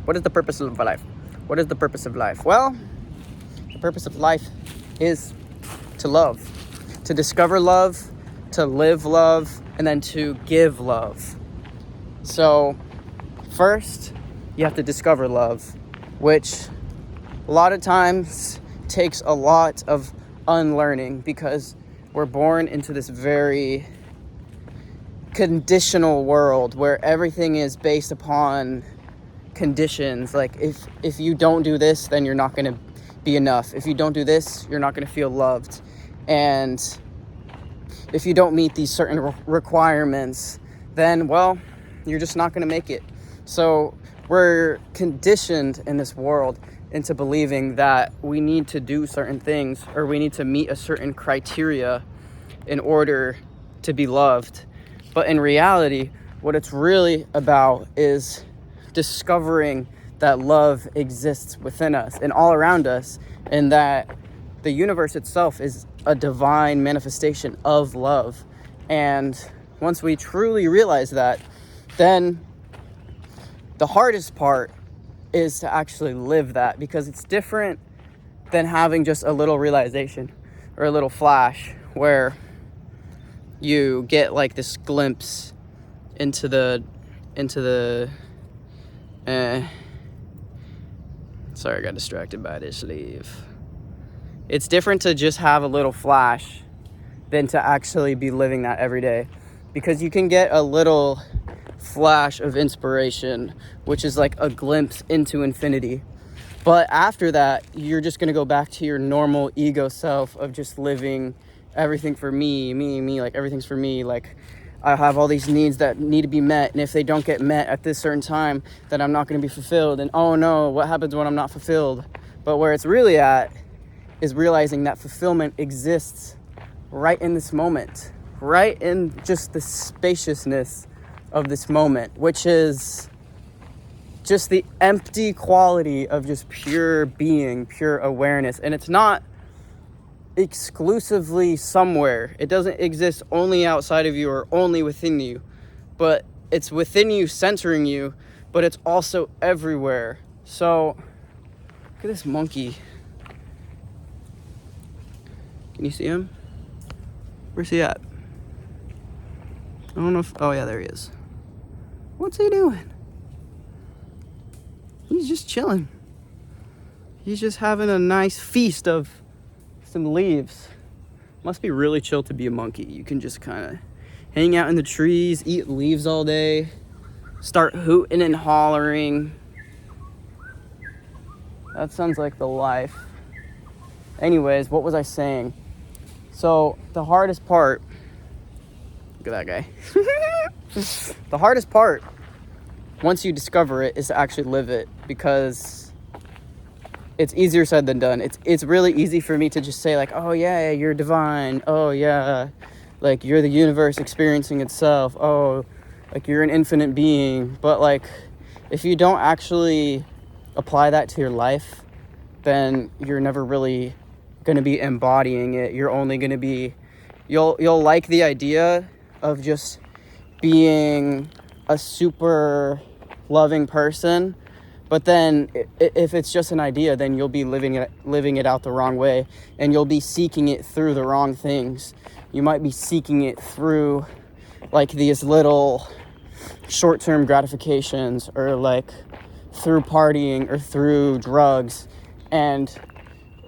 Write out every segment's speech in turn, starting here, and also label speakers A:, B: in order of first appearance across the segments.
A: What is the purpose of life? What is the purpose of life? Well, the purpose of life is to love, to discover love, to live love, and then to give love. So first, you have to discover love, which a lot of times takes a lot of unlearning, because we're born into this very conditional world where everything is based upon conditions. Like if you don't do this, then you're not going to be enough. If you don't do this, you're not going to feel loved. And if you don't meet these certain requirements, then, well, you're just not going to make it. So we're conditioned in this world into believing that we need to do certain things, or we need to meet a certain criteria in order to be loved. But in reality, what it's really about is discovering that love exists within us and all around us, and that the universe itself is a divine manifestation of love. And once we truly realize that, then the hardest part is to actually live that, because it's different than having just a little realization or a little flash where you get like this glimpse into the sorry, I got distracted by this leaf. It's different to just have a little flash than to actually be living that every day, because you can get a little flash of inspiration, which is like a glimpse into infinity. But after that, you're just going to go back to your normal ego self of just living everything for me, like everything's for me. Like I have all these needs that need to be met, and if they don't get met at this certain time, then I'm not going to be fulfilled. And oh no, what happens when I'm not fulfilled? But where it's really at is realizing that fulfillment exists right in this moment, right in just the spaciousness of this moment, which is just the empty quality of just pure being, pure awareness. And it's not exclusively somewhere. It doesn't exist only outside of you or only within you, but it's within you, centering you, but it's also everywhere. So look at this monkey. Can you see him? Where's he at? I don't know if, oh yeah, there he is. What's he doing? He's just chilling. He's just having a nice feast of some leaves. Must be really chill to be a monkey. You can just kind of hang out in the trees, eat leaves all day, start hooting and hollering. That sounds like the life. Anyways, what was I saying? So the hardest part, look at that guy. The hardest part, once you discover it, is to actually live it, because it's easier said than done. It's really easy for me to just say like, oh yeah, you're divine. Oh yeah, like you're the universe experiencing itself. Oh, like you're an infinite being. But like, if you don't actually apply that to your life, then you're never really going to be embodying it. You're only going to be, you'll like the idea of just being a super loving person, but then if it's just an idea, then you'll be living it out the wrong way, and you'll be seeking it through the wrong things. You might be seeking it through like these little short-term gratifications, or like through partying or through drugs. And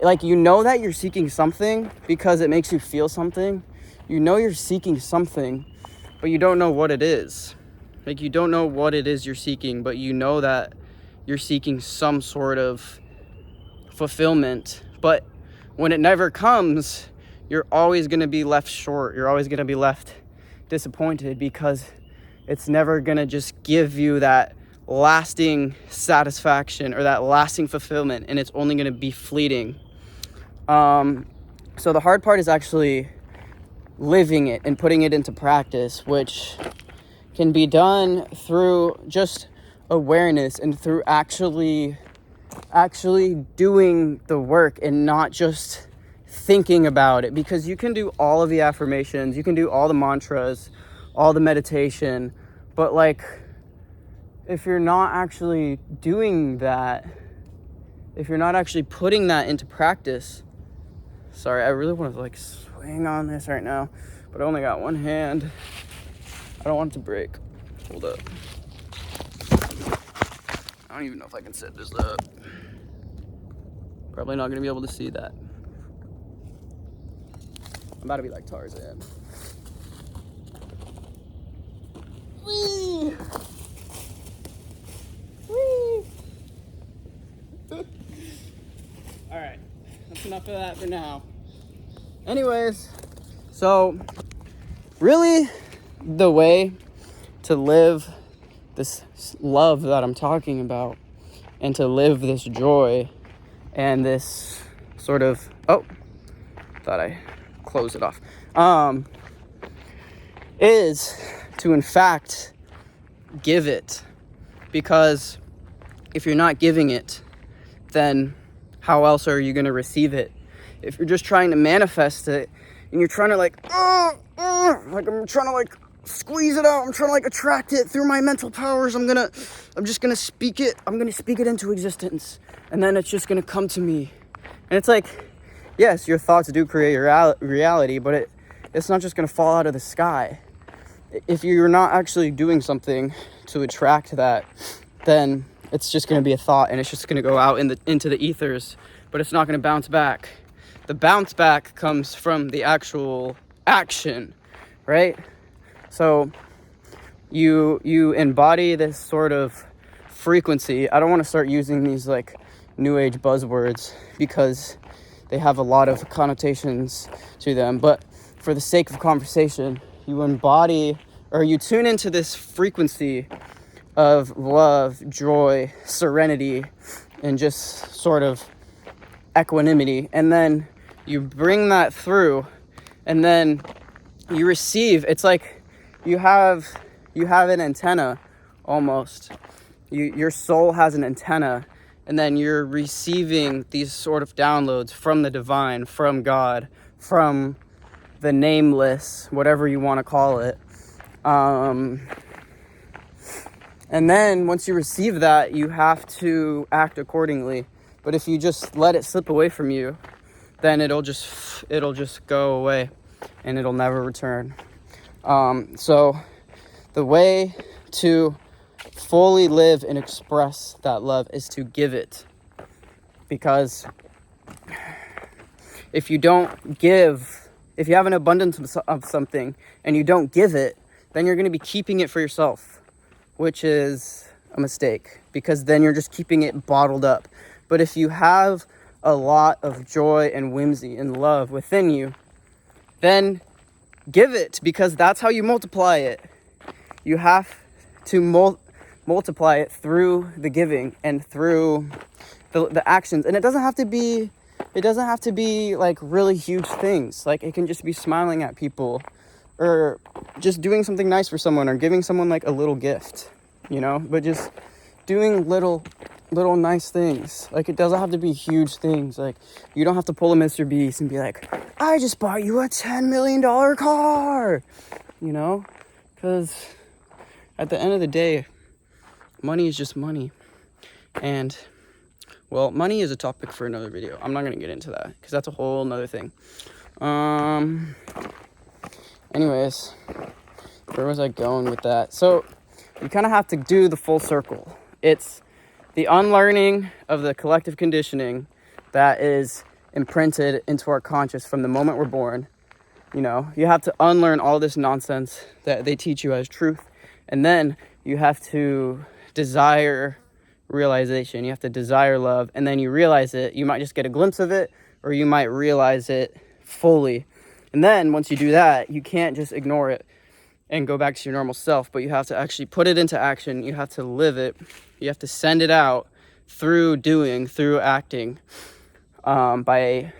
A: like, you know that you're seeking something because it makes you feel something. You know you're seeking something, but you don't know what it is. Like, you don't know what it is you're seeking, but you know that you're seeking some sort of fulfillment. But when it never comes, you're always going to be left short. You're always going to be left disappointed, because it's never going to just give you that lasting satisfaction or that lasting fulfillment, and it's only going to be fleeting. So the hard part is actually living it and putting it into practice, which can be done through just awareness and through actually doing the work and not just thinking about it. Because you can do all of the affirmations, you can do all the mantras, all the meditation, but like, if you're not actually doing that, if you're not actually putting that into practice, sorry, I really want to like swing on this right now, but I only got one hand. I don't want it to break. Hold up. I don't even know if I can set this up. Probably not gonna be able to see that. I'm about to be like Tarzan. Whee! Whee! Alright, that's enough of that for now. Anyways, so really the way to live this love that I'm talking about and to live this joy and this sort of, oh, thought I closed it off, is to in fact give it. Because if you're not giving it, then how else are you going to receive it? If you're just trying to manifest it and you're trying to like I'm trying to like squeeze it out, I'm trying to like attract it through my mental powers, I'm just gonna speak it into existence, and then it's just gonna come to me. And it's like, yes, your thoughts do create your reality, but it's not just gonna fall out of the sky. If you're not actually doing something to attract that, then it's just gonna be a thought, and it's just gonna go out into the ethers, but it's not gonna bounce back. The bounce back comes from the actual action, right? So you embody this sort of frequency. I don't want to start using these like new age buzzwords because they have a lot of connotations to them, but for the sake of conversation, you embody or you tune into this frequency of love, joy, serenity, and just sort of equanimity, and then you bring that through, and then you receive. It's like you have an antenna almost. Your soul has an antenna, and then you're receiving these sort of downloads from the divine, from God, from the nameless, whatever you want to call it. And then once you receive that, you have to act accordingly. But if you just let it slip away from you, then it'll just go away and it'll never return. So the way to fully live and express that love is to give it. Because if you don't give, if you have an abundance of something and you don't give it, then you're going to be keeping it for yourself, which is a mistake, because then you're just keeping it bottled up. But if you have a lot of joy and whimsy and love within you, then give it, because that's how you multiply it. You have to multiply it through the giving and through the actions. And it doesn't have to be like really huge things. Like it can just be smiling at people, or just doing something nice for someone, or giving someone like a little gift, but just doing little nice things. Like it doesn't have to be huge things. Like you don't have to pull a Mr. Beast and be like, I just bought you a $10 million car, because at the end of the day, money is just money. And well, money is a topic for another video. I'm not going to get into that because that's a whole nother thing. Anyways, where was I going with that? So you kind of have to do the full circle. It's the unlearning of the collective conditioning that is imprinted into our conscious from the moment we're born. You have to unlearn all this nonsense that they teach you as truth. And then you have to desire realization. You have to desire love. And then you realize it. You might just get a glimpse of it, or you might realize it fully. And then once you do that, you can't just ignore it and go back to your normal self, but you have to actually put it into action. You have to live it. You have to send it out through doing, through acting, by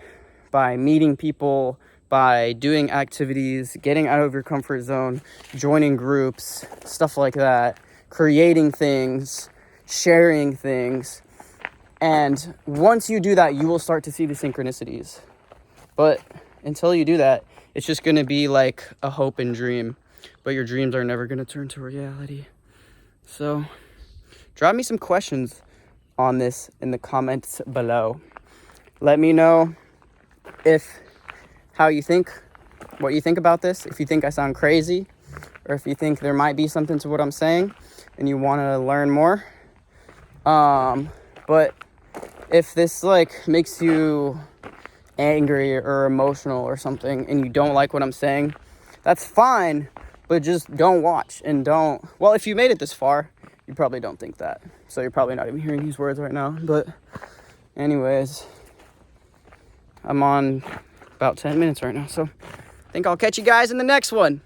A: meeting people, by doing activities, getting out of your comfort zone, joining groups, stuff like that, creating things, sharing things. And once you do that, you will start to see the synchronicities. But until you do that, it's just going to be like a hope and dream. But your dreams are never going to turn to reality. So drop me some questions on this in the comments below. Let me know what you think about this, if you think I sound crazy, or if you think there might be something to what I'm saying and you want to learn more. But if this like makes you angry or emotional or something and you don't like what I'm saying, that's fine, but just don't watch and don't. Well, if you made it this far, you probably don't think that, so you're probably not even hearing these words right now. But anyways, I'm on about 10 minutes right now, so I think I'll catch you guys in the next one.